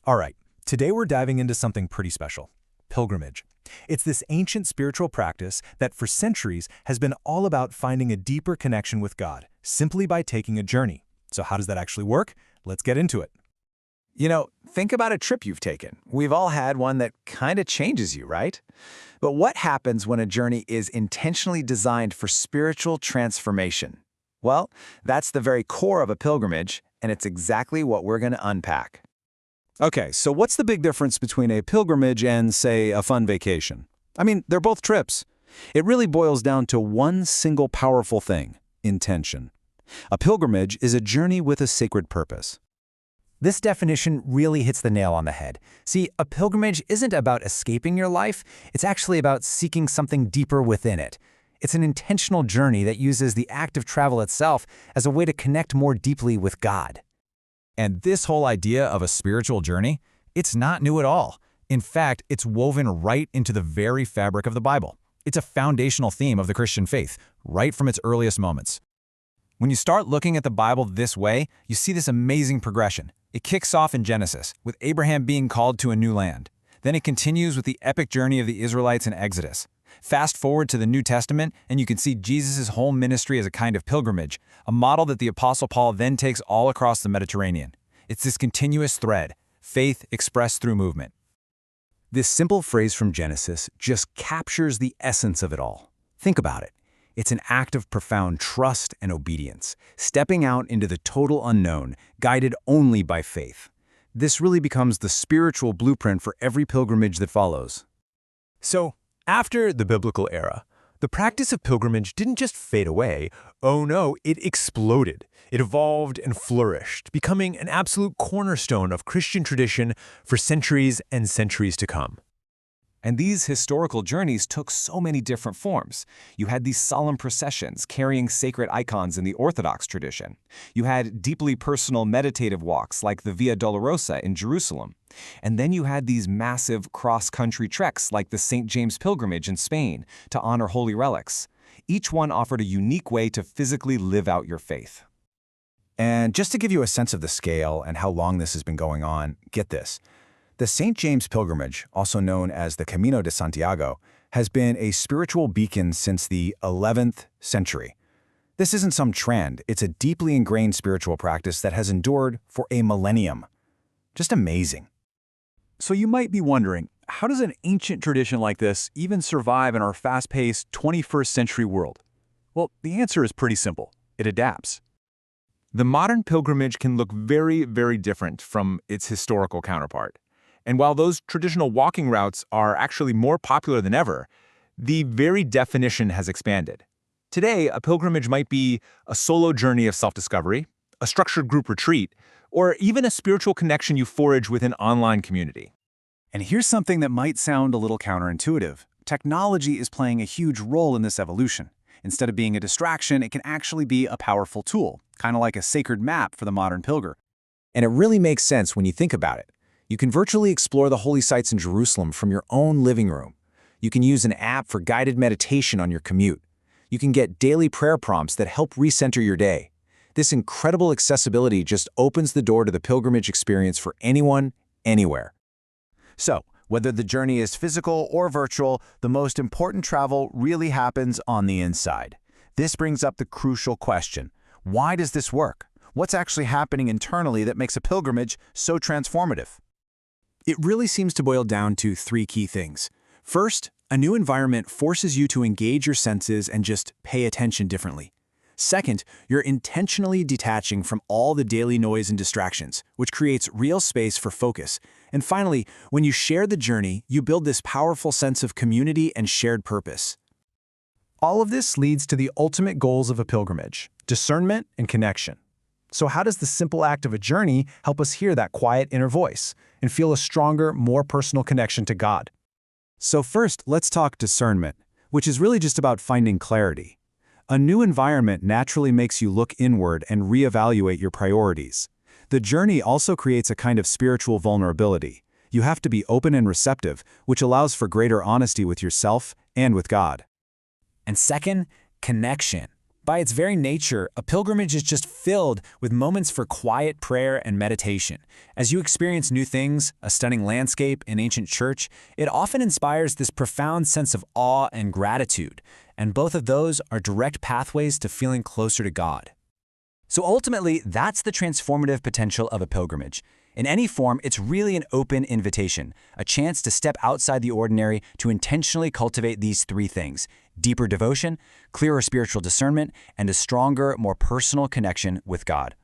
All right, today we're diving into something pretty special, pilgrimage. It's this ancient spiritual practice that for centuries has been all about finding a deeper connection with God, simply by taking a journey. So how does that actually work? Let's get into it. Think about a trip you've taken. We've all had one that kind of changes you, right? But what happens when a journey is intentionally designed for spiritual transformation? Well, that's the very core of a pilgrimage, and it's exactly what we're going to unpack. Okay, so what's the big difference between a pilgrimage and, say, a fun vacation? I mean, they're both trips. It really boils down to one single powerful thing: intention. A pilgrimage is a journey with a sacred purpose. This definition really hits the nail on the head. See, a pilgrimage isn't about escaping your life, it's actually about seeking something deeper within it. It's an intentional journey that uses the act of travel itself as a way to connect more deeply with God. And this whole idea of a spiritual journey, it's not new at all. In fact, it's woven right into the very fabric of the Bible. It's a foundational theme of the Christian faith, right from its earliest moments. When you start looking at the Bible this way, you see this amazing progression. It kicks off in Genesis, with Abraham being called to a new land. Then it continues with the epic journey of the Israelites in Exodus. Fast forward to the New Testament, and you can see Jesus' whole ministry as a kind of pilgrimage, a model that the Apostle Paul then takes all across the Mediterranean. It's this continuous thread, faith expressed through movement. This simple phrase from Genesis just captures the essence of it all. Think about it. It's an act of profound trust and obedience, stepping out into the total unknown, guided only by faith. This really becomes the spiritual blueprint for every pilgrimage that follows. So, after the biblical era, the practice of pilgrimage didn't just fade away. Oh no, it exploded. It evolved and flourished, becoming an absolute cornerstone of Christian tradition for centuries and centuries to come. And these historical journeys took so many different forms. You had these solemn processions carrying sacred icons in the Orthodox tradition. You had deeply personal meditative walks like the Via Dolorosa in Jerusalem. And then you had these massive cross-country treks like the St. James Pilgrimage in Spain to honor holy relics. Each one offered a unique way to physically live out your faith. And just to give you a sense of the scale and how long this has been going on, get this. The St. James Pilgrimage, also known as the Camino de Santiago, has been a spiritual beacon since the 11th century. This isn't some trend, it's a deeply ingrained spiritual practice that has endured for a millennium. Just amazing. So you might be wondering, how does an ancient tradition like this even survive in our fast-paced 21st century world? Well, the answer is pretty simple. It adapts. The modern pilgrimage can look very, very different from its historical counterpart. And while those traditional walking routes are actually more popular than ever, the very definition has expanded. Today, a pilgrimage might be a solo journey of self-discovery, a structured group retreat, or even a spiritual connection you forge with an online community. And here's something that might sound a little counterintuitive. Technology is playing a huge role in this evolution. Instead of being a distraction, it can actually be a powerful tool, kind of like a sacred map for the modern pilgrim. And it really makes sense when you think about it. You can virtually explore the holy sites in Jerusalem from your own living room. You can use an app for guided meditation on your commute. You can get daily prayer prompts that help recenter your day. This incredible accessibility just opens the door to the pilgrimage experience for anyone, anywhere. So, whether the journey is physical or virtual, the most important travel really happens on the inside. This brings up the crucial question: why does this work? What's actually happening internally that makes a pilgrimage so transformative? It really seems to boil down to three key things. First, a new environment forces you to engage your senses and just pay attention differently. Second, you're intentionally detaching from all the daily noise and distractions, which creates real space for focus. And finally, when you share the journey, you build this powerful sense of community and shared purpose. All of this leads to the ultimate goals of a pilgrimage: discernment and connection. So how does the simple act of a journey help us hear that quiet inner voice and feel a stronger, more personal connection to God? So first, let's talk discernment, which is really just about finding clarity. A new environment naturally makes you look inward and reevaluate your priorities. The journey also creates a kind of spiritual vulnerability. You have to be open and receptive, which allows for greater honesty with yourself and with God. And second, connection. By its very nature, a pilgrimage is just filled with moments for quiet prayer and meditation. As you experience new things, a stunning landscape, an ancient church, it often inspires this profound sense of awe and gratitude, and both of those are direct pathways to feeling closer to God. So ultimately, that's the transformative potential of a pilgrimage. In any form, it's really an open invitation, a chance to step outside the ordinary to intentionally cultivate these three things: deeper devotion, clearer spiritual discernment, and a stronger, more personal connection with God.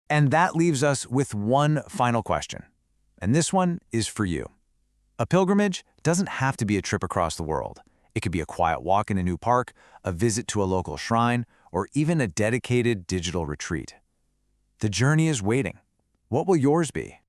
And that leaves us with one final question. And this one is for you. A pilgrimage doesn't have to be a trip across the world. It could be a quiet walk in a new park, a visit to a local shrine, or even a dedicated digital retreat. The journey is waiting. What will yours be?